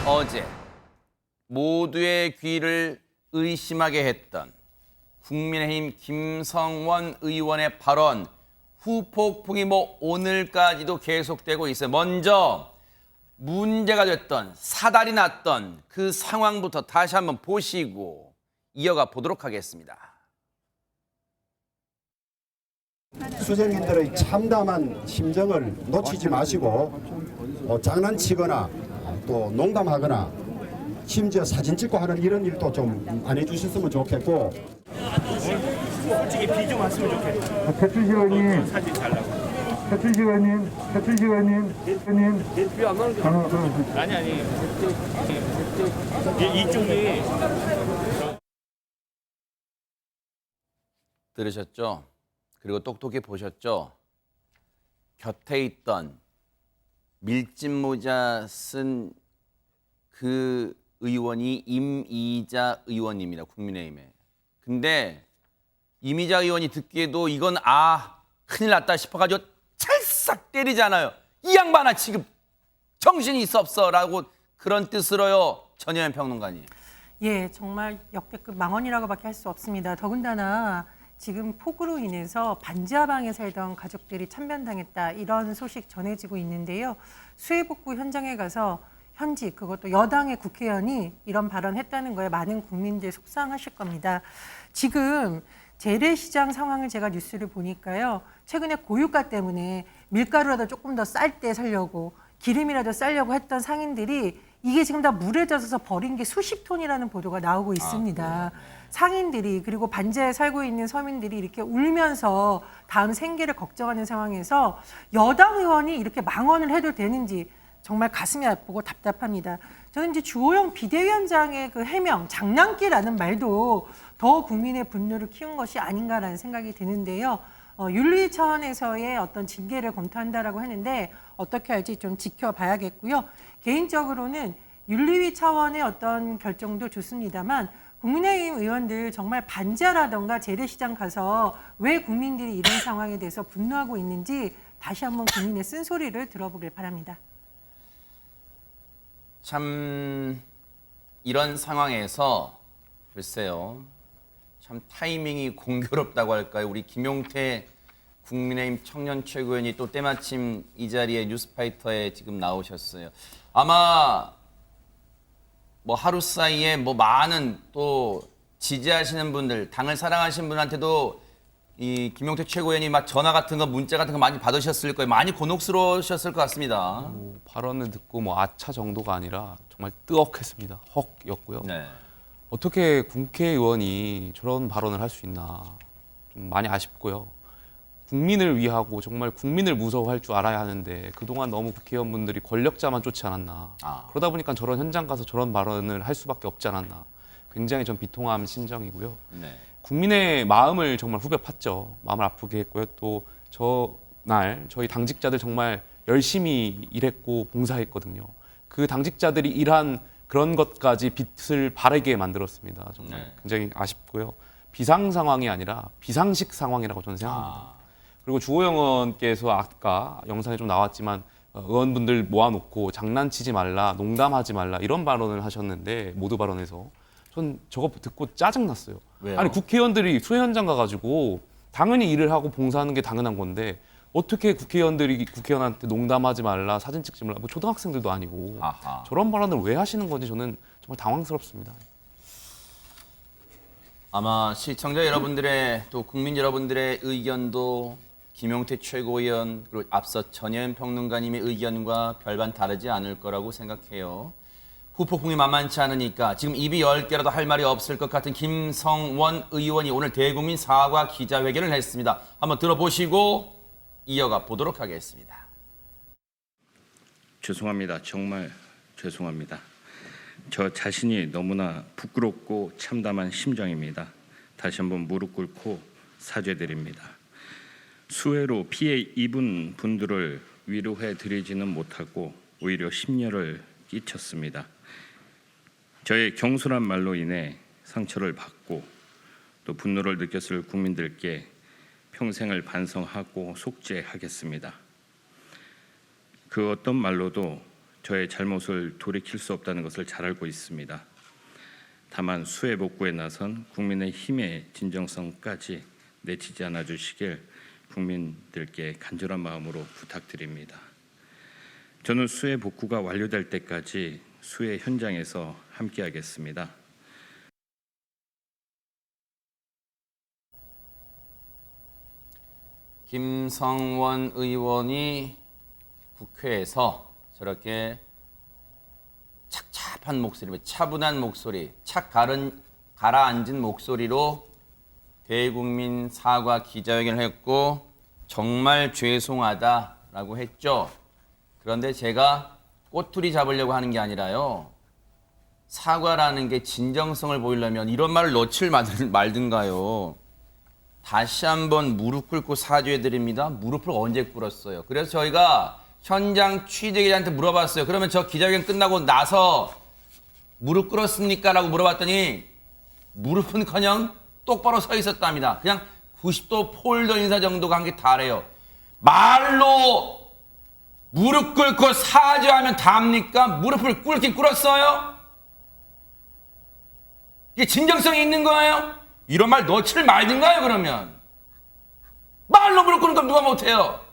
어제 모두의 귀를 의심하게 했던 국민의힘 김성원 의원의 발언 후폭풍이 오늘까지도 계속되고 있어요. 먼저 문제가 됐던 사달이 났던 그 상황부터 다시 한번 보시고 이어가 보도록 하겠습니다. 수재민들의 참담한 심정을 놓치지 마시고 장난치거나 또 농담하거나 심지어 사진 찍고 하는 이런 일도 좀 안 해주셨으면 좋겠고. 솔직히 비 좀 왔으면 좋겠다. 배추시 의원님, 사진 잘 나고. 배추시 의원님, 배추시 의원님, 의원님. 비안 나는 게 아니. 이쪽이 들으셨죠? 그리고 똑똑히 보셨죠? 곁에 있던 밀짚 모자 쓴 그 의원이 임이자 의원입니다. 국민의힘에. 근데 임이자 의원이 듣기에도 이건 큰일 났다 싶어가지고 찰싹 때리잖아요. 이 양반아 지금 정신이 있어 없어라고 그런 뜻으로요. 전혜연 평론가님. 예, 정말 역대급 망언이라고밖에 할 수 없습니다. 더군다나 지금 폭우로 인해서 반지하방에 살던 가족들이 참변당했다 이런 소식 전해지고 있는데요. 수해복구 현장에 가서 현직 그것도 여당의 국회의원이 이런 발언했다는 거에 많은 국민들 속상하실 겁니다. 지금 재래시장 상황을 제가 뉴스를 보니까요. 최근에 고유가 때문에 밀가루라도 조금 더 쌀 때 살려고 기름이라도 싸려고 했던 상인들이 이게 지금 다 물에 젖어서 버린 게 수십 톤이라는 보도가 나오고 있습니다. 상인들이 그리고 반지하에 살고 있는 서민들이 이렇게 울면서 다음 생계를 걱정하는 상황에서 여당 의원이 이렇게 망언을 해도 되는지 정말 가슴이 아프고 답답합니다. 저는 이제 주호영 비대위원장의 그 해명, 장난기라는 말도 더 국민의 분노를 키운 것이 아닌가라는 생각이 드는데요. 윤리 차원에서의 어떤 징계를 검토한다라고 하는데 어떻게 할지 좀 지켜봐야겠고요. 개인적으로는 윤리위 차원의 어떤 결정도 좋습니다만 국민의힘 의원들 정말 반지하라던가 재래시장 가서 왜 국민들이 이런 상황에 대해서 분노하고 있는지 다시 한번 국민의 쓴소리를 들어보길 바랍니다. 참 이런 상황에서 글쎄요. 참 타이밍이 공교롭다고 할까요? 우리 김용태 국민의힘 청년 최고위원이 또 때마침 이 자리에 뉴스파이터에 지금 나오셨어요. 아마 하루 사이에 많은 또 지지하시는 분들, 당을 사랑하시는 분한테도 이 김용태 최고위원이 막 전화 같은 거, 문자 같은 거 많이 받으셨을 거예요. 많이 곤혹스러우셨을 것 같습니다. 발언을 듣고 아차 정도가 아니라 정말 뜨억했습니다. 헉이었고요. 네. 어떻게 국회의원이 저런 발언을 할 수 있나 좀 많이 아쉽고요. 국민을 위하고 정말 국민을 무서워할 줄 알아야 하는데 그동안 너무 국회의원분들이 권력자만 쫓지 않았나. 그러다 보니까 저런 현장 가서 저런 발언을 할 수밖에 없지 않았나. 굉장히 좀 비통한 심정이고요. 네. 국민의 마음을 정말 후벼 팠죠. 마음을 아프게 했고요. 또 저날 저희 당직자들 정말 열심히 일했고 봉사했거든요. 그 당직자들이 일한 그런 것까지 빛을 바라게 만들었습니다. 정말 네. 굉장히 아쉽고요. 비상 상황이 아니라 비상식 상황이라고 저는 생각합니다. 그리고 주호영 의원께서 아까 영상에 좀 나왔지만 의원분들 모아놓고 장난치지 말라, 농담하지 말라 이런 발언을 하셨는데 모두 발언에서 전 저거 듣고 짜증났어요. 왜요? 아니 국회의원들이 수해 현장 가가지고 당연히 일을 하고 봉사하는 게 당연한 건데 어떻게 국회의원들이 국회의원한테 농담하지 말라, 사진 찍지 말라, 초등학생들도 아니고 아하. 저런 발언을 왜 하시는 건지 저는 정말 당황스럽습니다. 아마 시청자 여러분들의 또 국민 여러분들의 의견도 김용태 최고위원 그리고 앞서 전혜연 평론가님의 의견과 별반 다르지 않을 거라고 생각해요. 후폭풍이 만만치 않으니까 지금 입이 10개라도 할 말이 없을 것 같은 김성원 의원이 오늘 대국민 사과 기자회견을 했습니다. 한번 들어보시고 이어가 보도록 하겠습니다. 죄송합니다. 정말 죄송합니다. 저 자신이 너무나 부끄럽고 참담한 심정입니다. 다시 한번 무릎 꿇고 사죄드립니다. 수해로 피해 입은 분들을 위로해 드리지는 못하고 오히려 심려를 끼쳤습니다. 저의 경솔한 말로 인해 상처를 받고 또 분노를 느꼈을 국민들께 평생을 반성하고 속죄하겠습니다. 그 어떤 말로도 저의 잘못을 돌이킬 수 없다는 것을 잘 알고 있습니다. 다만 수해 복구에 나선 국민의힘의 진정성까지 내치지 않아 주시길 국민들께 간절한 마음으로 부탁드립니다. 저는 수해 복구가 완료될 때까지 수해 현장에서 함께하겠습니다. 김성원 의원이 국회에서 저렇게 착잡한 목소리, 차분한 목소리, 착 가라앉은 목소리로 대국민 사과 기자회견을 했고 정말 죄송하다라고 했죠. 그런데 제가 꼬투리 잡으려고 하는 게 아니라요. 사과라는 게 진정성을 보이려면 이런 말을 넣질 말든가요. 다시 한번 무릎 꿇고 사죄해드립니다. 무릎을 언제 꿇었어요? 그래서 저희가 현장 취재기자한테 물어봤어요. 그러면 저 기자회견 끝나고 나서 무릎 꿇었습니까? 라고 물어봤더니 무릎은커녕 똑바로 서 있었답니다. 그냥 90도 폴더 인사 정도가 한 게 다래요. 말로 무릎 꿇고 사죄하면 답니까? 무릎을 꿇긴 꿇었어요? 이게 진정성이 있는 거예요? 이런 말 넣지를 말든가요, 그러면? 말로 무릎 꿇는 건 누가 못해요?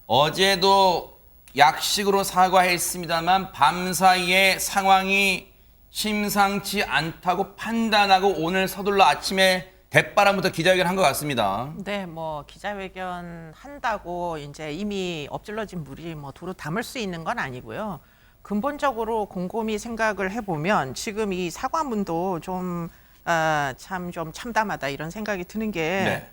어제도 약식으로 사과했습니다만 밤사이에 상황이 심상치 않다고 판단하고 오늘 서둘러 아침에 대바람부터 기자회견 한 것 같습니다. 네, 뭐 기자회견 한다고 이제 이미 엎질러진 물이 뭐 도로 담을 수 있는 건 아니고요. 근본적으로 곰곰이 생각을 해보면 지금 이 사과문도 좀 참담하다 이런 생각이 드는 게 네.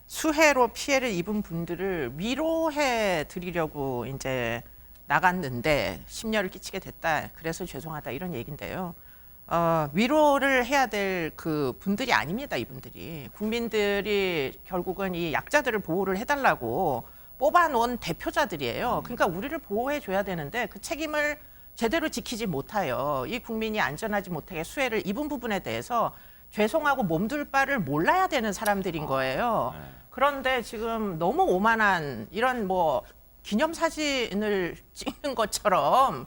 수해로 피해를 입은 분들을 위로해 드리려고 이제 나갔는데 심려를 끼치게 됐다. 그래서 죄송하다 이런 얘기인데요. 위로를 해야 될 그 분들이 아닙니다. 이분들이 국민들이 결국은 이 약자들을 보호를 해달라고 뽑아놓은 대표자들이에요. 그러니까 우리를 보호해줘야 되는데 그 책임을 제대로 지키지 못하여 이 국민이 안전하지 못하게 수해를 입은 부분에 대해서 죄송하고 몸둘 바를 몰라야 되는 사람들인 거예요. 그런데 지금 너무 오만한 이런 뭐 기념사진을 찍는 것처럼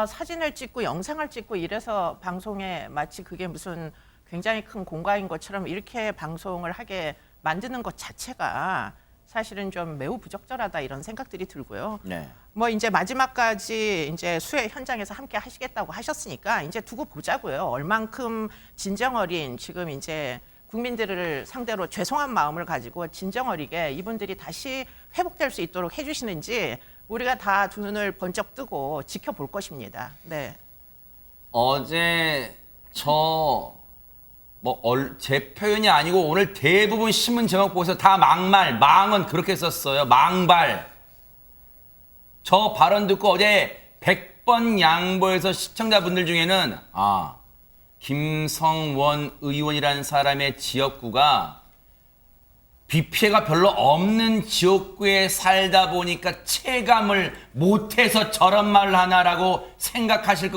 사진을 찍고 영상을 찍고 이래서 방송에 마치 그게 무슨 굉장히 큰 공과인 것처럼 이렇게 방송을 하게 만드는 것 자체가 사실은 좀 매우 부적절하다 이런 생각들이 들고요. 네. 뭐 이제 마지막까지 이제 수해 현장에서 함께 하시겠다고 하셨으니까 이제 두고 보자고요. 얼만큼 진정 어린 지금 이제 국민들을 상대로 죄송한 마음을 가지고 진정 어리게 이분들이 다시 회복될 수 있도록 해주시는지 우리가 다 두 눈을 번쩍 뜨고 지켜볼 것입니다. 네. 어제 제 표현이 아니고 오늘 대부분 신문 제목 보고서 다 망은 그렇게 썼어요. 망발. 저 발언 듣고 어제 100번 양보해서 시청자분들 중에는 김성원 의원이라는 사람의 지역구가 비 피해가 별로 없는 지역구에 살다 보니까 체감을 못해서 저런 말을 하나라고 생각하실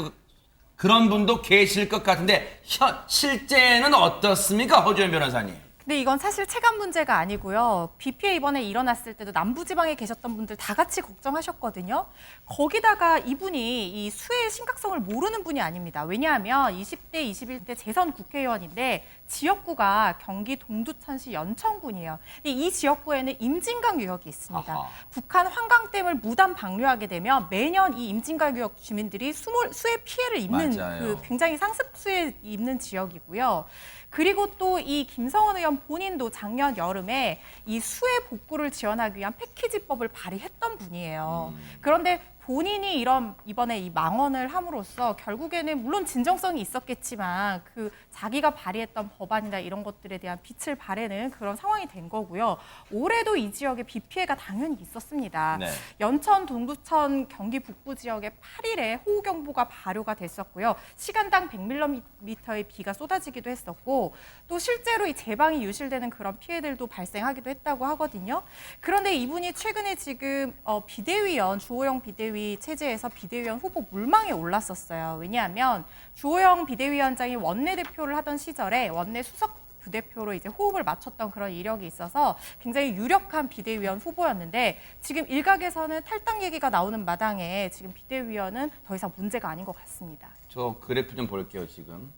그런 분도 계실 것 같은데 실제는 어떻습니까, 허주연 변호사님? 근데 이건 사실 체감 문제가 아니고요. 비 피해 이번에 일어났을 때도 남부지방에 계셨던 분들 다 같이 걱정하셨거든요. 거기다가 이분이 이 수해의 심각성을 모르는 분이 아닙니다. 왜냐하면 20대, 21대 재선 국회의원인데 지역구가 경기 동두천시 연천군이에요. 이 지역구에는 임진강 유역이 있습니다. 아하. 북한 환강댐을 무단 방류하게 되면 매년 이 임진강 유역 주민들이 수해 피해를 입는 맞아요. 굉장히 상습 수해 입는 지역이고요. 그리고 또 이 김성원 의원 본인도 작년 여름에 이 수해 복구를 지원하기 위한 패키지법을 발의했던 분이에요. 그런데 본인이 이번에 이 망언을 함으로써 결국에는 물론 진정성이 있었겠지만 그 자기가 발의했던 법안이나 이런 것들에 대한 빛을 발하는 그런 상황이 된 거고요. 올해도 이 지역에 비 피해가 당연히 있었습니다. 네. 연천, 동두천, 경기 북부 지역에 8일에 호우경보가 발효가 됐었고요. 시간당 100mm의 비가 쏟아지기도 했었고 또 실제로 이 제방이 유실되는 그런 피해들도 발생하기도 했다고 하거든요. 그런데 이분이 최근에 지금 비대위원, 주호영 비대위 체제에서 비대위원 후보 물망에 올랐었어요. 왜냐하면 주호영 비대위원장이 원내대표를 하던 시절에 원내 수석 부대표로 이제 호흡을 맞췄던 그런 이력이 있어서 굉장히 유력한 비대위원 후보였는데 지금 일각에서는 탈당 얘기가 나오는 마당에 지금 비대위원은 더 이상 문제가 아닌 것 같습니다. 저 그래프 좀 볼게요, 지금.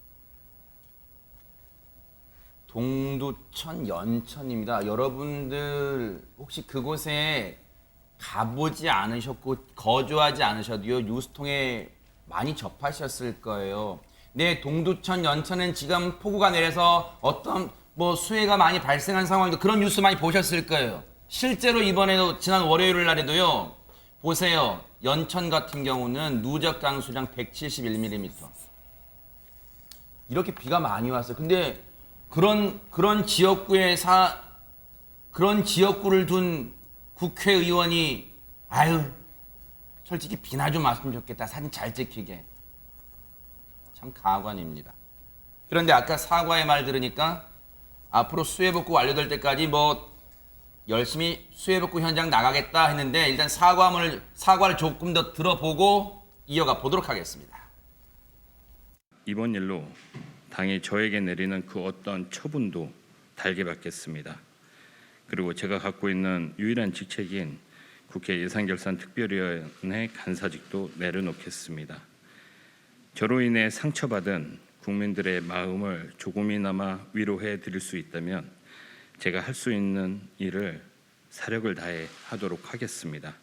동두천 연천입니다. 여러분들 혹시 그곳에 가보지 않으셨고 거주하지 않으셔도요, 뉴스통에 많이 접하셨을 거예요. 네, 동두천 연천은 지금 폭우가 내려서 어떤 뭐 수해가 많이 발생한 상황인데 그런 뉴스 많이 보셨을 거예요. 실제로 이번에도 지난 월요일 날에도요, 보세요. 연천 같은 경우는 누적 강수량 171mm. 이렇게 비가 많이 왔어요. 근데 그런 지역구를 둔 국회의원이 아유, 솔직히 비나 좀 왔으면 좋겠다. 사진 잘 찍히게. 참 가관입니다. 그런데 아까 사과의 말 들으니까 앞으로 수해복구 완료될 때까지 뭐 열심히 수해복구 현장 나가겠다 했는데 일단 사과를 조금 더 들어보고 이어가 보도록 하겠습니다. 이번 일로 당이 저에게 내리는 그 어떤 처분도 달게 받겠습니다. 그리고 제가 갖고 있는 유일한 직책인 국회 예산결산특별위원회 간사직도 내려놓겠습니다. 저로 인해 상처받은 국민들의 마음을 조금이나마 위로해 드릴 수 있다면 제가 할 수 있는 일을 사력을 다해 하도록 하겠습니다.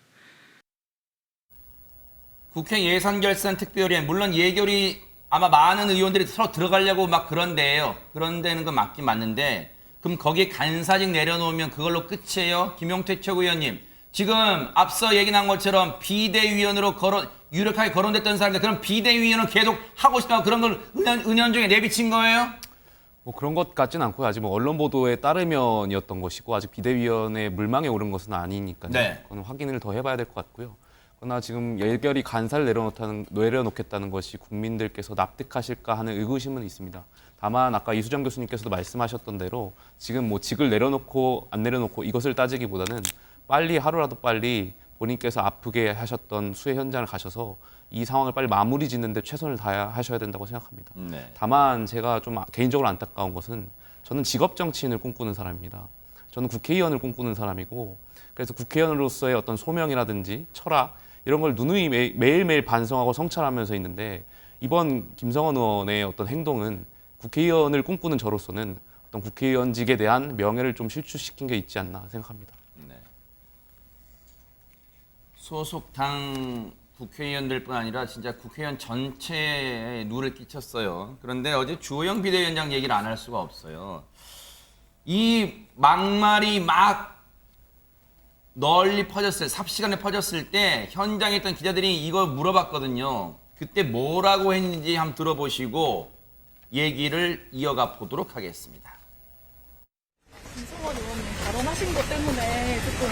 국회 예산결산특별위원 물론 예결위 아마 많은 의원들이 서로 들어가려고 막 그런데요. 그런데는 건 맞긴 맞는데 그럼 거기에 간사직 내려놓으면 그걸로 끝이에요? 김용태 최고위원님. 지금 앞서 얘기 난 것처럼 비대위원으로 유력하게 거론됐던 사람들 그럼 비대위원은 계속 하고 싶다고 그런 걸 은연중에 내비친 거예요? 뭐 그런 것 같지는 않고요. 아직 뭐 언론 보도에 따르면이었던 것이고 아직 비대위원회 물망에 오른 것은 아니니까요. 네. 그건 확인을 더 해봐야 될 것 같고요. 그러나 지금 예결위 간사를 내려놓겠다는 것이 국민들께서 납득하실까 하는 의구심은 있습니다. 다만 아까 이수정 교수님께서도 말씀하셨던 대로 지금 뭐 직을 내려놓고 안 내려놓고 이것을 따지기보다는 하루라도 빨리 본인께서 아프게 하셨던 수해 현장을 가셔서 이 상황을 빨리 마무리 짓는 데 최선을 다하셔야 된다고 생각합니다. 네. 다만 제가 좀 개인적으로 안타까운 것은 저는 직업 정치인을 꿈꾸는 사람입니다. 저는 국회의원을 꿈꾸는 사람이고 그래서 국회의원으로서의 어떤 소명이라든지 철학 이런 걸 누누이 매일매일 반성하고 성찰하면서 있는데 이번 김성원 의원의 어떤 행동은 국회의원을 꿈꾸는 저로서는 어떤 국회의원직에 대한 명예를 좀 실추시킨 게 있지 않나 생각합니다. 네. 소속 당 국회의원들뿐 아니라 진짜 국회의원 전체에 누를 끼쳤어요. 그런데 어제 주호영 비대위원장 얘기를 안 할 수가 없어요. 이 막말이 막 널리 퍼졌을 삽시간에 퍼졌을 때 현장에 있던 기자들이 이걸 물어봤거든요. 그때 뭐라고 했는지 한번 들어보시고 얘기를 이어가 보도록 하겠습니다. 김성원 의원님 발언하신 것 때문에 조금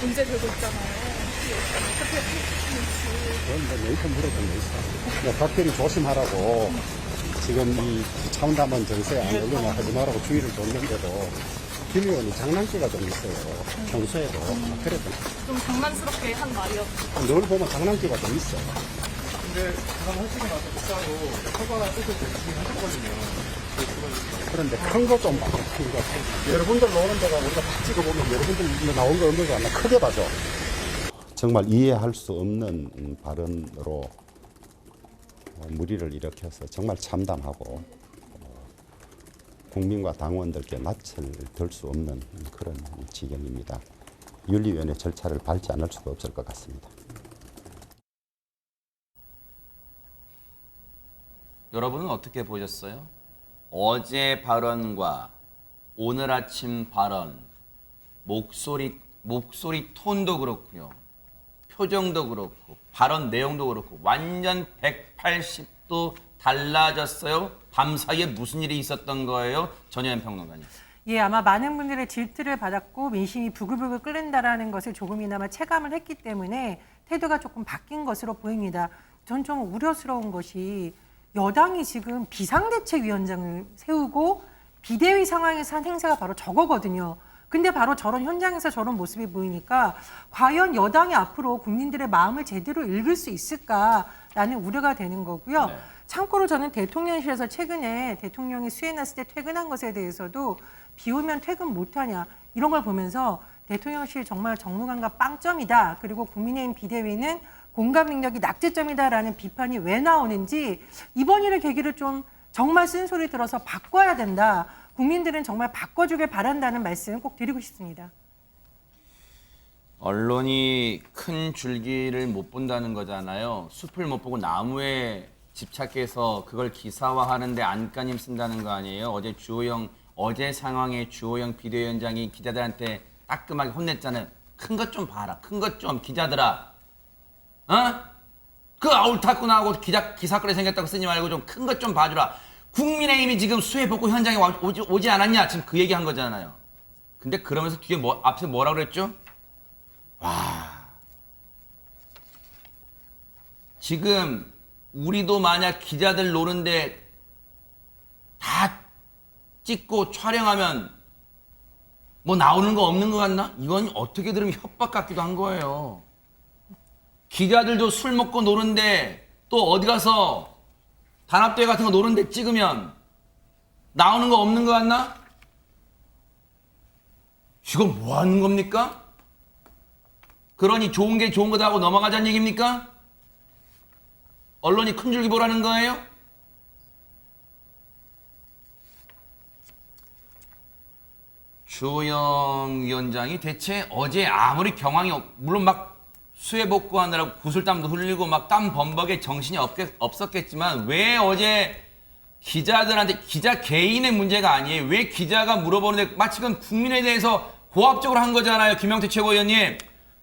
문제되고 있잖아요. 어떻게 생각하시는지. 그건 메이커 물어본 거 있어. 각별히 조심하라고 지금 이 차원담원 정세에 안 올려놔 하지 말라고 주의를 줬는데도 김 의원이 장난기가 좀 있어요. 평소에도. 그래도 좀 장난스럽게 한 말이었죠. 늘 보면 장난기가 좀 있어. 근데 발언하시고 나서 곧바로 사과나 뜻을 제시하셨거든요. 그런데 큰 거 좀 봐. 큰 거. 여러분들 나오는 데가 우리가 딱 찍어보면 여러분들 나온 거 없는 거 하나 크게 봐줘. 정말 이해할 수 없는 발언으로 무리를 일으켜서 정말 참담하고 국민과 당원들께 낯을 들 수 없는 그런 지경입니다. 윤리위원회 절차를 밟지 않을 수가 없을 것 같습니다. 여러분은 어떻게 보셨어요? 어제 발언과 오늘 아침 발언, 목소리 톤도 그렇고요. 표정도 그렇고 발언 내용도 그렇고 완전 180도 달라졌어요. 밤사이에 무슨 일이 있었던 거예요? 전혜연 평론가님. 예, 아마 많은 분들의 질투를 받았고 민심이 부글부글 끓는다라는 것을 조금이나마 체감을 했기 때문에 태도가 조금 바뀐 것으로 보입니다. 전 좀 우려스러운 것이 여당이 지금 비상대책위원장을 세우고 비대위 상황에서 한 행사가 바로 저거거든요. 근데 바로 저런 현장에서 저런 모습이 보이니까 과연 여당이 앞으로 국민들의 마음을 제대로 읽을 수 있을까라는 우려가 되는 거고요. 네. 참고로 저는 대통령실에서 최근에 대통령이 수해 났을 때 퇴근한 것에 대해서도 비 오면 퇴근 못하냐 이런 걸 보면서 대통령실 정말 정무관과 빵점이다. 그리고 국민의힘 비대위는 공감 능력이 낙제점이다라는 비판이 왜 나오는지 이번 일을 계기로 좀 정말 쓴소리 들어서 바꿔야 된다. 국민들은 정말 바꿔주길 바란다는 말씀 꼭 드리고 싶습니다. 언론이 큰 줄기를 못 본다는 거잖아요. 숲을 못 보고 나무에 집착해서 그걸 기사화하는데 안간힘 쓴다는 거 아니에요. 어제 상황에 주호영 비대위원장이 기자들한테 따끔하게 혼냈잖아요. 큰 것 좀 봐라. 큰 것 좀 기자들아. 어? 그 아울타꾸 나오고 기사거리 생겼다고 쓰지 말고 좀 큰 것 좀 봐주라. 국민의힘이 지금 수해 복구 현장에 오지 않았냐? 지금 그 얘기한 거잖아요. 근데 그러면서 뒤에 앞에 뭐라 그랬죠? 와. 지금 우리도 만약 기자들 노는데 다 찍고 촬영하면 뭐 나오는 거 없는 거 같나? 이건 어떻게 들으면 협박 같기도 한 거예요. 기자들도 술 먹고 노는데 또 어디 가서 단합대회 같은 거 노는데 찍으면 나오는 거 없는 거 같나? 이건 뭐 하는 겁니까? 그러니 좋은 게 좋은 거다 하고 넘어가자는 얘기입니까? 언론이 큰 줄기 보라는 거예요? 주호영 위원장이 대체 어제 아무리 경황이 물론 막 수해 복구하느라고 구슬땀도 흘리고 막 땀 범벅에 정신이 없었겠지만 왜 어제 기자들한테 기자 개인의 문제가 아니에요. 왜 기자가 물어보는데 마치 그건 국민에 대해서 고압적으로 한 거잖아요. 김영태 최고위원님.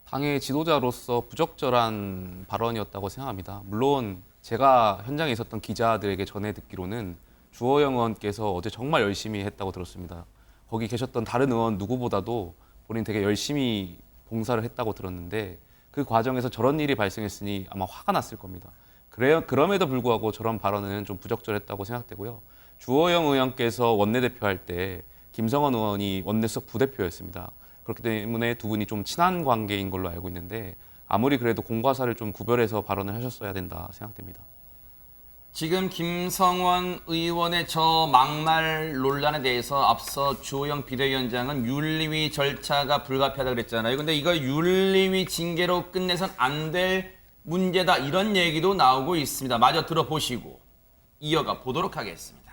당의 지도자로서 부적절한 발언이었다고 생각합니다. 물론 제가 현장에 있었던 기자들에게 전해 듣기로는 주호영 의원께서 어제 정말 열심히 했다고 들었습니다. 거기 계셨던 다른 의원 누구보다도 본인 되게 열심히 봉사를 했다고 들었는데 그 과정에서 저런 일이 발생했으니 아마 화가 났을 겁니다. 그럼에도 불구하고 저런 발언은 좀 부적절했다고 생각되고요. 주호영 의원께서 원내대표 할 때 김성원 의원이 원내수석 부대표였습니다. 그렇기 때문에 두 분이 좀 친한 관계인 걸로 알고 있는데 아무리 그래도 공과사를 좀 구별해서 발언을 하셨어야 된다 생각됩니다. 지금 김성원 의원의 저 막말 논란에 대해서 앞서 주호영 비대위원장은 윤리위 절차가 불가피하다고 그랬잖아요. 근데 이거 윤리위 징계로 끝내선 안 될 문제다 이런 얘기도 나오고 있습니다. 마저 들어보시고 이어가 보도록 하겠습니다.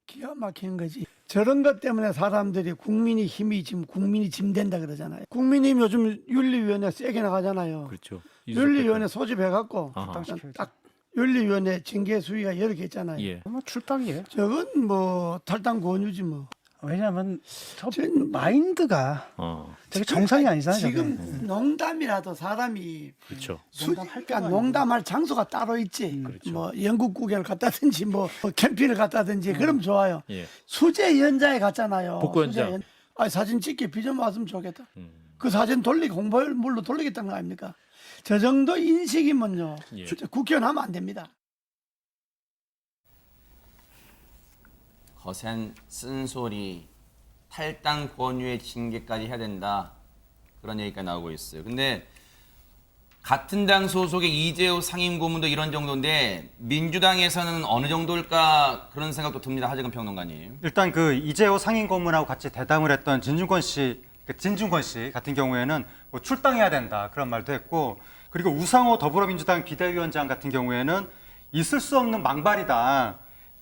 기가 막히는 거지. 저런 것 때문에 사람들이 국민이 힘이 지금 국민이 짐 된다 그러잖아요. 국민의힘 요즘 윤리위원회 세게 나가잖아요. 그렇죠. 윤리위원회 소집해갖고 아하. 딱 윤리위원회 징계 수위가 여러 개 있잖아요. 예. 뭐 출당이에요. 저건 뭐 탈당 권유지 뭐. 왜냐하면 저 마인드가 되게 정상이 아니잖아요. 지금 저게. 농담이라도 사람이 그렇죠. 그러니까 농담할 장소가 따로 있지. 뭐 영국 구경을 갔다든지 뭐 캠핑을 갔다든지 그럼 좋아요. 예. 수제 현장에 갔잖아요. 복구 현장. 수제 아니, 사진 찍기 비좀 왔으면 좋겠다. 그 사진 돌리고 홍보물로 돌리겠다는 거 아닙니까? 저 정도 인식이면요. 예. 국회의원 하면 안 됩니다. 거센 쓴소리, 탈당 권유의 징계까지 해야 된다. 그런 얘기가 나오고 있어요. 근데 같은 당 소속의 이재호 상임고문도 이런 정도인데 민주당에서는 어느 정도일까 그런 생각도 듭니다. 하재근 평론가님. 일단 그 이재호 상임고문하고 같이 대담을 했던 진중권 씨 같은 경우에는 뭐 출당해야 된다 그런 말도 했고 그리고 우상호 더불어민주당 비대위원장 같은 경우에는 있을 수 없는 망발이다.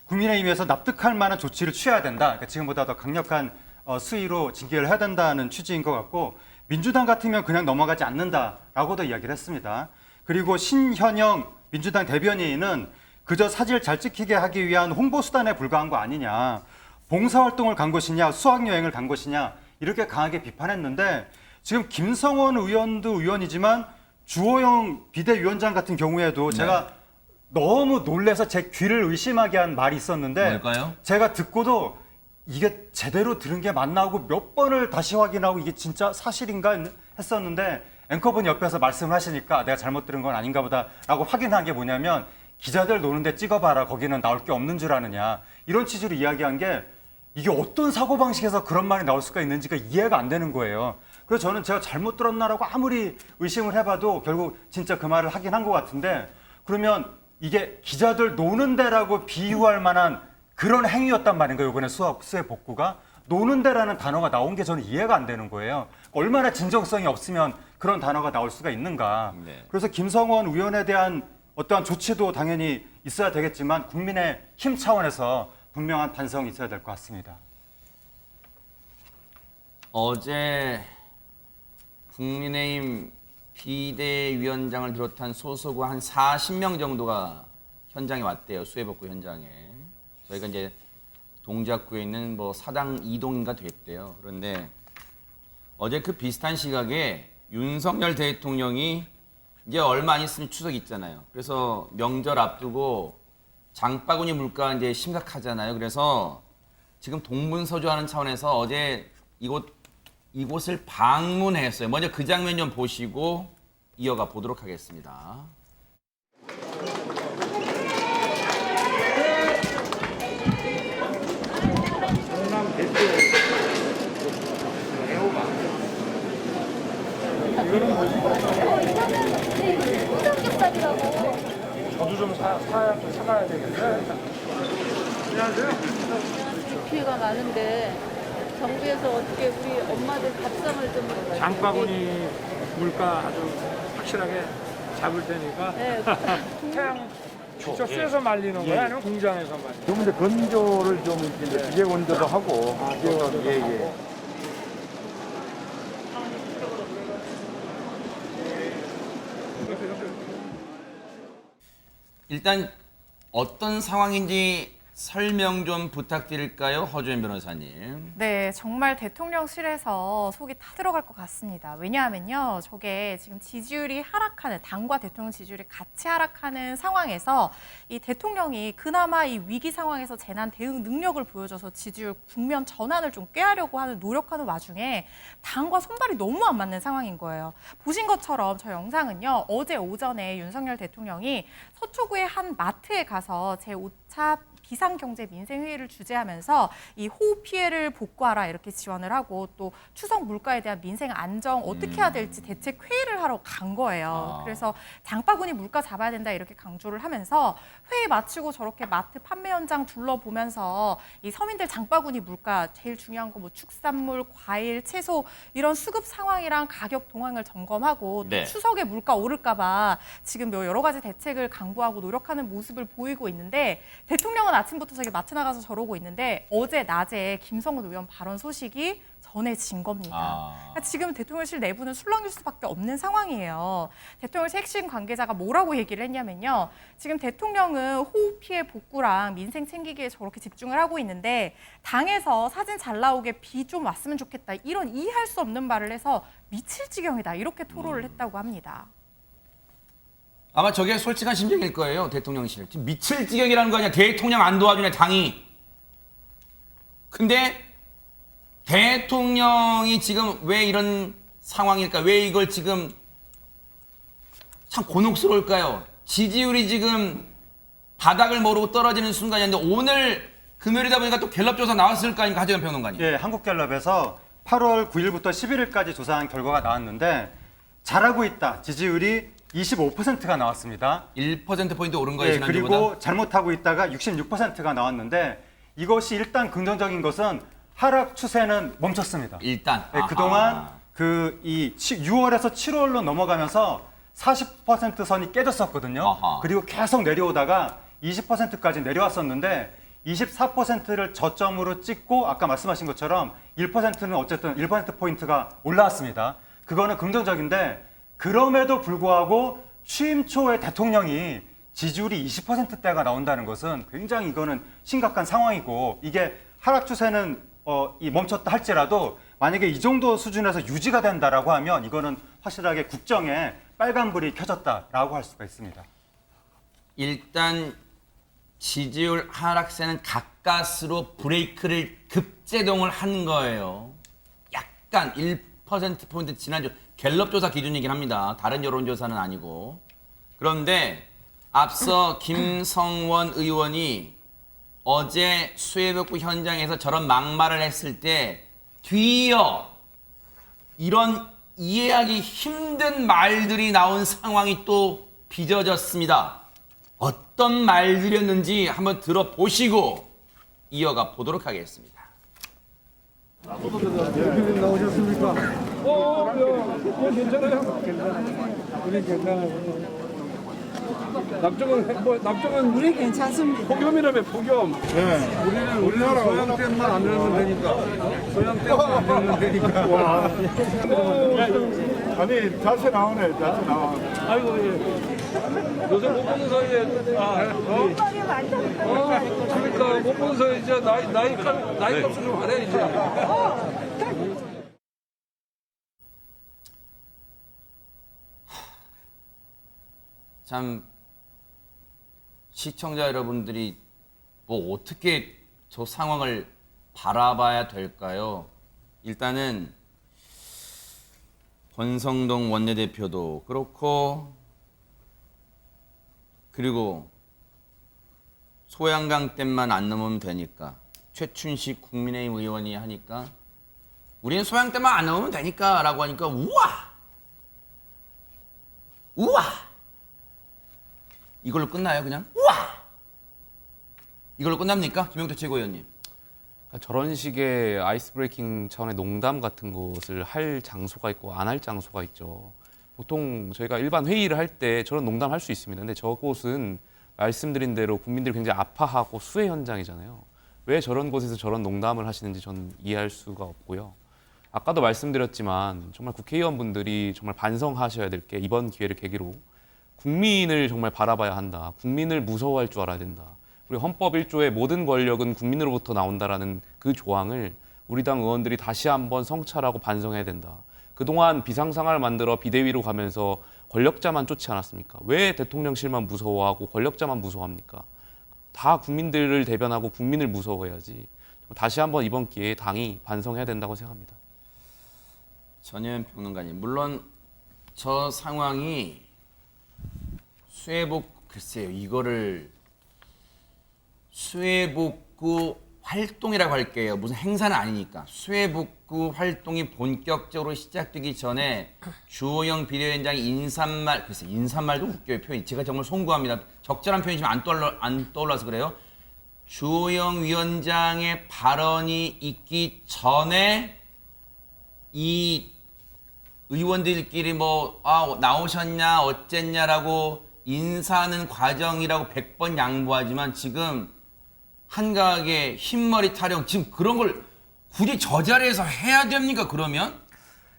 국민의힘에서 납득할 만한 조치를 취해야 된다. 그러니까 지금보다 더 강력한 수위로 징계를 해야 된다는 취지인 것 같고 민주당 같으면 그냥 넘어가지 않는다라고도 이야기를 했습니다. 그리고 신현영 민주당 대변인은 그저 사진을 잘 찍히게 하기 위한 홍보 수단에 불과한 거 아니냐. 봉사활동을 간 것이냐 수학여행을 간 것이냐 이렇게 강하게 비판했는데 지금 김성원 의원도 의원이지만 주호영 비대위원장 같은 경우에도 제가 너무 놀라서 제 귀를 의심하게 한 말이 있었는데 뭘까요? 제가 듣고도 이게 제대로 들은 게 맞나 하고 몇 번을 다시 확인하고 이게 진짜 사실인가 했었는데 앵커분이 옆에서 말씀을 하시니까 내가 잘못 들은 건 아닌가 보다라고 확인한 게 뭐냐면 기자들 노는데 찍어봐라 거기는 나올 게 없는 줄 아느냐 이런 취지로 이야기한 게 이게 어떤 사고방식에서 그런 말이 나올 수가 있는지가 이해가 안 되는 거예요. 그래서 저는 제가 잘못 들었나라고 아무리 의심을 해봐도 결국 진짜 그 말을 하긴 한 것 같은데 그러면 이게 기자들 노는 데라고 비유할 만한 그런 행위였단 말인 거예요. 이번에 수해 복구가. 노는 데라는 단어가 나온 게 저는 이해가 안 되는 거예요. 얼마나 진정성이 없으면 그런 단어가 나올 수가 있는가. 네. 그래서 김성원 의원에 대한 어떠한 조치도 당연히 있어야 되겠지만 국민의 힘 차원에서 분명한 반성이 있어야 될 것 같습니다. 어제 국민의힘 비대위원장을 비롯한 소속의 한 40명 정도가 현장에 왔대요. 수해복구 현장에. 저희가 이제 동작구에 있는 뭐 사당 2동인가 됐대요. 그런데 어제 그 비슷한 시각에 윤석열 대통령이 이제 얼마 안 있으면 추석 있잖아요. 그래서 명절 앞두고 장바구니 물가 이제 심각하잖아요. 그래서 지금 동분서주하는 차원에서 어제 이곳을 방문했어요. 먼저 그 장면 좀 보시고 이어가 보도록 하겠습니다. 저도 좀 사가야 되겠네. 피해가 많은데 정부에서 어떻게 우리 엄마들 밥상을 좀 장바구니 물가 아주 확실하게 잡을 테니까. 네. 태양 직접 쐬서 말리는 거야? 아니면 공장에서 말리는 거야? 좀 이제 건조를 좀 이제 기계 건조도 하고. 예. 일단 어떤 상황인지 설명 좀 부탁드릴까요? 허주연 변호사님. 네, 정말 대통령실에서 속이 타들어갈 것 같습니다. 왜냐하면요, 저게 지금 지지율이 하락하는, 당과 대통령 지지율이 같이 하락하는 상황에서 이 대통령이 그나마 이 위기 상황에서 재난 대응 능력을 보여줘서 지지율 국면 전환을 좀 꾀하려고 하는 노력하는 와중에 당과 손발이 너무 안 맞는 상황인 거예요. 보신 것처럼 저 영상은요, 어제 오전에 윤석열 대통령이 서초구의 한 마트에 가서 제5차 비상경제 민생회의를 주재하면서 이 호우 피해를 복구하라 이렇게 지원을 하고 또 추석 물가에 대한 민생 안정 어떻게 해야 될지 대책 회의를 하러 간 거예요. 그래서 장바구니 물가 잡아야 된다 이렇게 강조를 하면서 회의 마치고 저렇게 마트 판매 현장 둘러보면서 이 서민들 장바구니 물가 제일 중요한 거 뭐 축산물, 과일, 채소 이런 수급 상황이랑 가격 동향을 점검하고 또 네. 추석에 물가 오를까 봐 지금 여러 가지 대책을 강구하고 노력하는 모습을 보이고 있는데 대통령은 아침부터 저기 마트 나가서 저러고 있는데 어제 낮에 김성훈 의원 발언 소식이 전해진 겁니다. 그러니까 지금 대통령실 내부는 술렁일 수밖에 없는 상황이에요. 대통령실 핵심 관계자가 뭐라고 얘기를 했냐면요. 지금 대통령은 호우 피해 복구랑 민생 챙기기에 저렇게 집중을 하고 있는데 당에서 사진 잘 나오게 비 좀 왔으면 좋겠다. 이런 이해할 수 없는 말을 해서 미칠 지경이다. 이렇게 토로를 했다고 합니다. 아마 저게 솔직한 심정일 거예요. 대통령실. 지금 미칠 지경이라는 거 아니야. 대통령 안 도와주네, 당이. 근데 대통령이 지금 왜 이런 상황일까? 왜 이걸 지금 참 곤혹스러울까요? 지지율이 지금 바닥을 모르고 떨어지는 순간이었는데 오늘 금요일이다 보니까 또 갤럽조사 나왔을 거 아닙니까? 하재현 평론가님. 예, 한국갤럽에서 8월 9일부터 11일까지 조사한 결과가 나왔는데 잘하고 있다. 지지율이 25%가 나왔습니다. 1%포인트 오른 거예요, 예, 지난주보다? 그리고 잘못하고 있다가 66%가 나왔는데 이것이 일단 긍정적인 것은 하락 추세는 멈췄습니다. 일단. 예, 그동안 6월에서 7월로 넘어가면서 40% 선이 깨졌었거든요. 아하. 그리고 계속 내려오다가 20%까지 내려왔었는데 24%를 저점으로 찍고 아까 말씀하신 것처럼 1%는 어쨌든 1%포인트가 올라왔습니다. 그거는 긍정적인데 그럼에도 불구하고 취임 초에 대통령이 지지율이 20%대가 나온다는 것은 굉장히 이거는 심각한 상황이고 이게 하락 추세는 멈췄다 할지라도 만약에 이 정도 수준에서 유지가 된다라고 하면 이거는 확실하게 국정에 빨간불이 켜졌다라고 할 수가 있습니다. 일단 지지율 하락세는 가까스로 브레이크를 급제동을 한 거예요. 약간 1%포인트 지난주 갤럽 조사 기준이긴 합니다. 다른 여론조사는 아니고. 그런데 앞서 김성원 의원이 어제 수해복구 현장에서 저런 막말을 했을 때 뒤이어 이런 이해하기 힘든 말들이 나온 상황이 또 빚어졌습니다. 어떤 말들이었는지 한번 들어보시고 이어가 보도록 하겠습니다. 나오셨습니까? 괜찮아요. 우리 괜찮아요. 남쪽은 우리 괜찮습니다. 폭염이라며 폭염. 네. 우리나라 소양댐만 안 열면 되니까. 소양댐만 안 열면 되니까. 와. 아니 자세 나오네. 자세 나와. 아이고 예. 요새 못 보는 사이에 그러니까 못 보는 사이에 이제 나이 값을 좀 하래 이제. 참 시청자 여러분들이 뭐 어떻게 저 상황을 바라봐야 될까요? 일단은 권성동 원내대표도 그렇고 그리고 소양강 댐만 안 넘으면 되니까 최춘식 국민의힘 의원이 하니까 우리는 소양 댐만 안 넘으면 되니까 라고 하니까 우와! 이걸로 끝나요 그냥? 우와! 이걸로 끝납니까? 김용태 최고위원님. 저런 식의 아이스 브레이킹 차원의 농담 같은 것을 할 장소가 있고 안 할 장소가 있죠. 보통 저희가 일반 회의를 할 때 저런 농담 할 수 있습니다. 근데 저곳은 말씀드린 대로 국민들이 굉장히 아파하고 수해 현장이잖아요. 왜 저런 곳에서 저런 농담을 하시는지 저는 이해할 수가 없고요. 아까도 말씀드렸지만 정말 국회의원분들이 정말 반성하셔야 될 게 이번 기회를 계기로 국민을 정말 바라봐야 한다. 국민을 무서워할 줄 알아야 된다. 우리 헌법 1조의 모든 권력은 국민으로부터 나온다라는 그 조항을 우리 당 의원들이 다시 한번 성찰하고 반성해야 된다. 그동안 비상상황을 만들어 비대위로 가면서 권력자만 쫓지 않았습니까? 왜 대통령실만 무서워하고 권력자만 무서워합니까? 다 국민들을 대변하고 국민을 무서워해야지. 다시 한번 이번 기회에 당이 반성해야 된다고 생각합니다. 전혜연 평론가님, 물론 저 상황이 글쎄요, 이거를 수해복구 활동이라고 할게요. 무슨 행사는 아니니까. 수해복구 활동이 본격적으로 시작되기 전에 주호영 비대위원장이 인사말도 웃겨요, 표현이. 제가 정말 송구합니다. 적절한 표현이 지금 안 떠올라서 그래요. 주호영 위원장의 발언이 있기 전에 이 의원들끼리 나오셨냐 어쨌냐라고 인사하는 과정이라고 100번 양보하지만 지금 한가하게 흰머리 타령 지금 그런 걸 굳이 저 자리에서 해야 됩니까 그러면?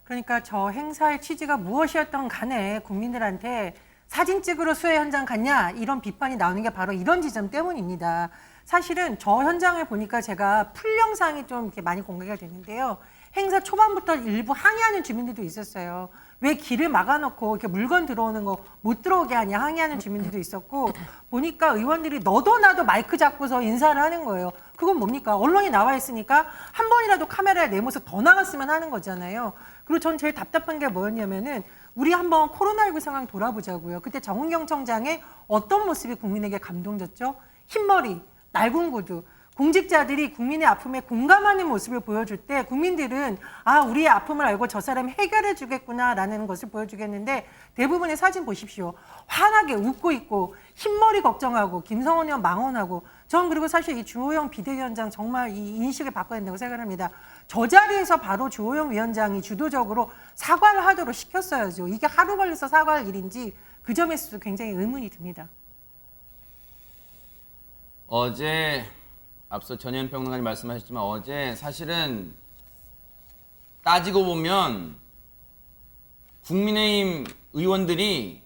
그러니까 저 행사의 취지가 무엇이었던 간에 국민들한테 사진 찍으러 수해 현장 갔냐 이런 비판이 나오는 게 바로 이런 지점 때문입니다. 사실은 저 현장을 보니까 제가 풀 영상이 좀 이렇게 많이 공개가 됐는데요. 행사 초반부터 일부 항의하는 주민들도 있었어요. 왜 길을 막아놓고 이렇게 물건 들어오는 거 못 들어오게 하냐 항의하는 주민들도 있었고 보니까 의원들이 너도 나도 마이크 잡고서 인사를 하는 거예요. 그건 뭡니까? 언론이 나와 있으니까 한 번이라도 카메라에 내 모습 더 나갔으면 하는 거잖아요. 그리고 전 제일 답답한 게 뭐였냐면은 우리 한번 코로나19 상황 돌아보자고요. 그때 정은경 청장의 어떤 모습이 국민에게 감동졌죠? 흰머리, 낡은 구두. 공직자들이 국민의 아픔에 공감하는 모습을 보여줄 때 국민들은 우리의 아픔을 알고 저 사람이 해결해 주겠구나라는 것을 보여주겠는데 대부분의 사진 보십시오. 환하게 웃고 있고 흰머리 걱정하고 김성원 의원 망언하고 전 그리고 사실 이 주호영 비대위원장 정말 이 인식을 바꿔야 된다고 생각합니다. 저 자리에서 바로 주호영 위원장이 주도적으로 사과를 하도록 시켰어야죠. 이게 하루 걸려서 사과할 일인지 그 점에서도 굉장히 의문이 듭니다. 어제 앞서 전혜연 평론가님 말씀하셨지만 어제 사실은 따지고 보면 국민의힘 의원들이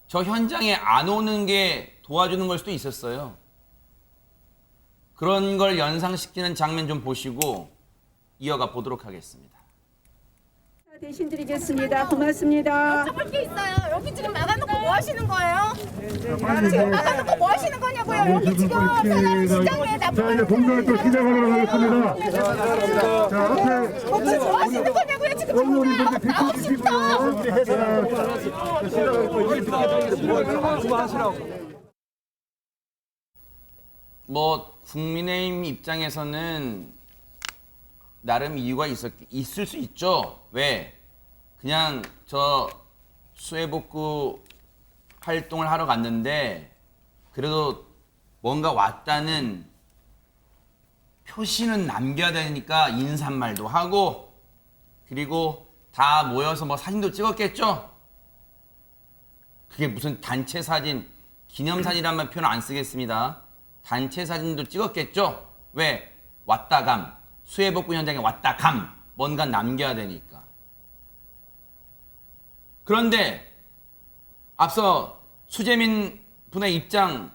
저 현장에 안 오는 게 도와주는 걸 수도 있었어요. 그런 걸 연상시키는 장면 좀 보시고 이어가 보도록 하겠습니다. 대신 드리겠습니다. 고맙습니다. 여쭤볼 게 있어요. 여기 지금 막아놓고 뭐 하시는 거예요? 지금 막아놓고 뭐 하시는 거냐고요? 여기 지금 사람 시장에 자, 이제 공동활동 시작하도록 하겠습니다. 자, 앞에 혹시 뭐 하시는 거냐고요? 지금 언론인분들 비켜주시고요. 국민의힘 입장에서는 나름 이유가 있을 수 있죠. 왜? 그냥 저 수해복구 활동을 하러 갔는데 그래도 뭔가 왔다는 표시는 남겨야 되니까 인사말도 하고 그리고 다 모여서 뭐 사진도 찍었겠죠? 그게 무슨 단체 사진, 기념사진이란 표현 안 쓰겠습니다. 단체 사진도 찍었겠죠? 왜? 왔다 감. 수해복구 현장에 왔다 감. 뭔가 남겨야 되니까. 그런데 앞서 수재민 분의 입장,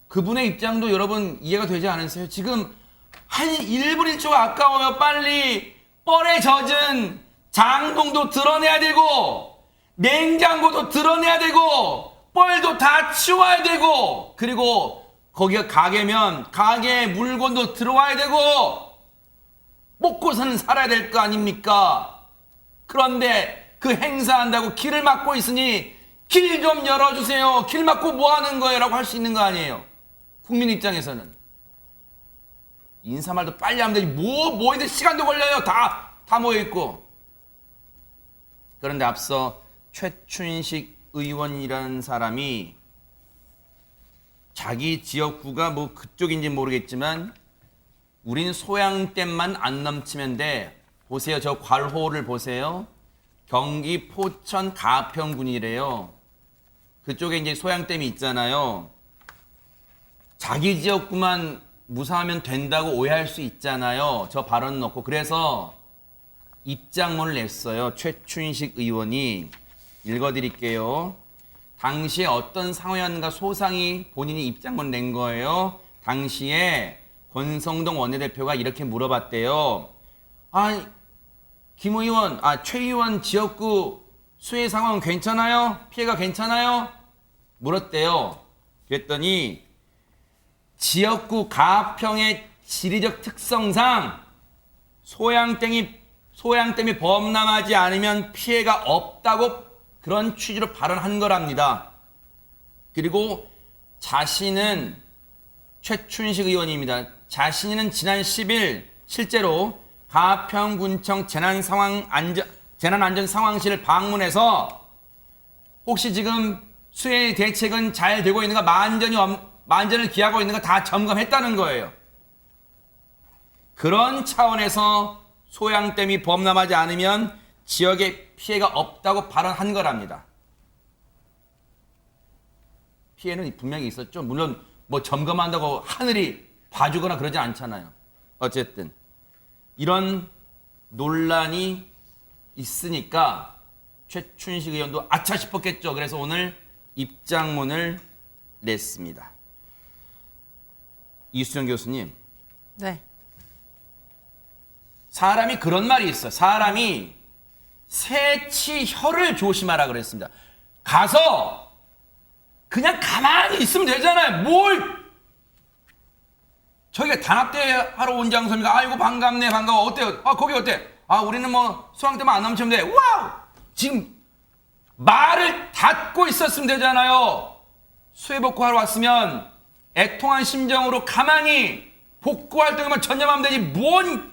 그분의 입장도 여러분 이해가 되지 않으세요? 지금 한 1분 1초가 아까워요. 빨리 뻘에 젖은 장동도 드러내야 되고 냉장고도 드러내야 되고 뻘도 다 치워야 되고 그리고 거기가 가게면 가게에 물건도 들어와야 되고 먹고서는 살아야 될 거 아닙니까? 그런데 그 행사한다고 길을 막고 있으니 길 좀 열어주세요. 길 막고 뭐 하는 거예요? 라고 할 수 있는 거 아니에요. 국민 입장에서는. 인사말도 빨리 하면 되지. 모이들 시간도 걸려요. 다 모여있고. 그런데 앞서 최춘식 의원이라는 사람이 자기 지역구가 뭐 그쪽인지 모르겠지만 우린 소양댐만 안 넘치면 돼. 보세요. 저 괄호를 보세요. 경기 포천 가평군이래요. 그쪽에 이제 소양댐이 있잖아요. 자기 지역구만 무사하면 된다고 오해할 수 있잖아요. 저 발언 넣고. 그래서 입장문을 냈어요. 최춘식 의원이. 읽어드릴게요. 당시에 어떤 상황이었는가 소상히 본인이 입장문을 낸 거예요. 당시에 권성동 원내대표가 이렇게 물어봤대요. 김 의원, 최 의원 지역구 수해 상황은 괜찮아요? 피해가 괜찮아요? 물었대요. 그랬더니 지역구 가평의 지리적 특성상 소양댐이 범람하지 않으면 피해가 없다고 그런 취지로 발언한 거랍니다. 그리고 자신은 최춘식 의원입니다. 자신은 지난 10일 실제로 가평군청 재난안전상황실을 방문해서 혹시 지금 수해 대책은 잘 되고 있는가, 만전을 기하고 있는가 다 점검했다는 거예요. 그런 차원에서 소양댐이 범람하지 않으면 지역에 피해가 없다고 발언한 거랍니다. 피해는 분명히 있었죠. 물론 뭐 점검한다고 하늘이 봐주거나 그러지 않잖아요. 어쨌든 이런 논란이 있으니까 최춘식 의원도 아차 싶었겠죠. 그래서 오늘 입장문을 냈습니다. 이수정 교수님. 네. 사람이 그런 말이 있어요. 사람이 새치혀를 조심하라 그랬습니다. 가서 그냥 가만히 있으면 되잖아요. 저희가 단합대회 하러 온 장소입니다. 아이고 반갑네, 반가워. 어때요? 거기 어때? 우리는 뭐 소양댐만 안 넘치면 돼. 와우! 지금 말을 닫고 있었으면 되잖아요. 수해 복구하러 왔으면 애통한 심정으로 가만히 복구 활동에만 전념하면 되지. 뭔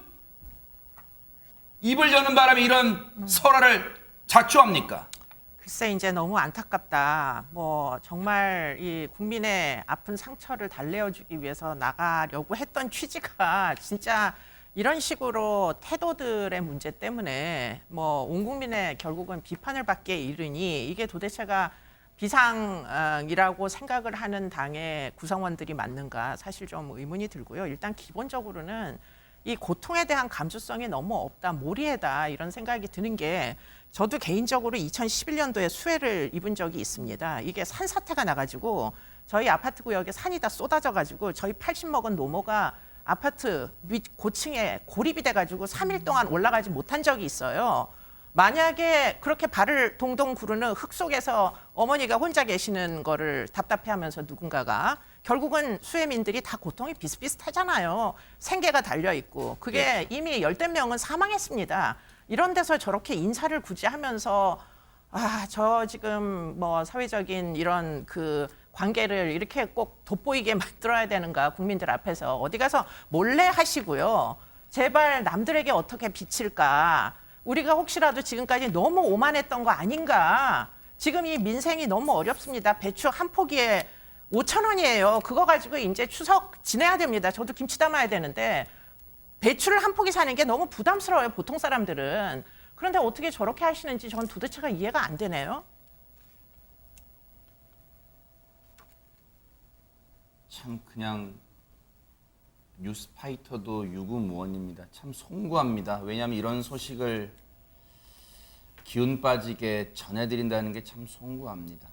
입을 여는 바람에 이런 설화를 자초합니까? 글쎄 이제 너무 안타깝다. 뭐 정말 이 국민의 아픈 상처를 달래어주기 위해서 나가려고 했던 취지가 진짜 이런 식으로 태도들의 문제 때문에 뭐 온 국민의 결국은 비판을 받게 이르니 이게 도대체가 비상이라고 생각을 하는 당의 구성원들이 맞는가 사실 좀 의문이 들고요. 일단 기본적으로는 이 고통에 대한 감수성이 너무 없다, 모리에다 이런 생각이 드는 게 저도 개인적으로 2011년도에 수해를 입은 적이 있습니다. 이게 산사태가 나가지고 저희 아파트 구역에 산이 다 쏟아져가지고 저희 80 먹은 노모가 아파트 밑 고층에 고립이 돼가지고 3일 동안 올라가지 못한 적이 있어요. 만약에 그렇게 발을 동동 구르는 흙 속에서 어머니가 혼자 계시는 거를 답답해하면서 누군가가 결국은 수해민들이 다 고통이 비슷비슷하잖아요. 생계가 달려있고 그게 이미 열댓 명은 사망했습니다. 이런 데서 저렇게 인사를 굳이 하면서 저 지금 뭐 사회적인 이런 그 관계를 이렇게 꼭 돋보이게 만들어야 되는가 국민들 앞에서 어디 가서 몰래 하시고요. 제발 남들에게 어떻게 비칠까. 우리가 혹시라도 지금까지 너무 오만했던 거 아닌가. 지금 이 민생이 너무 어렵습니다. 배추 한 포기에 5,000원이에요. 그거 가지고 이제 추석 지내야 됩니다. 저도 김치 담아야 되는데 배추를 한 포기 사는 게 너무 부담스러워요. 보통 사람들은. 그런데 어떻게 저렇게 하시는지 전 도대체가 이해가 안 되네요. 참 그냥 뉴스파이터도 유구무원입니다. 참 송구합니다. 왜냐하면 이런 소식을 기운 빠지게 전해드린다는 게 참 송구합니다.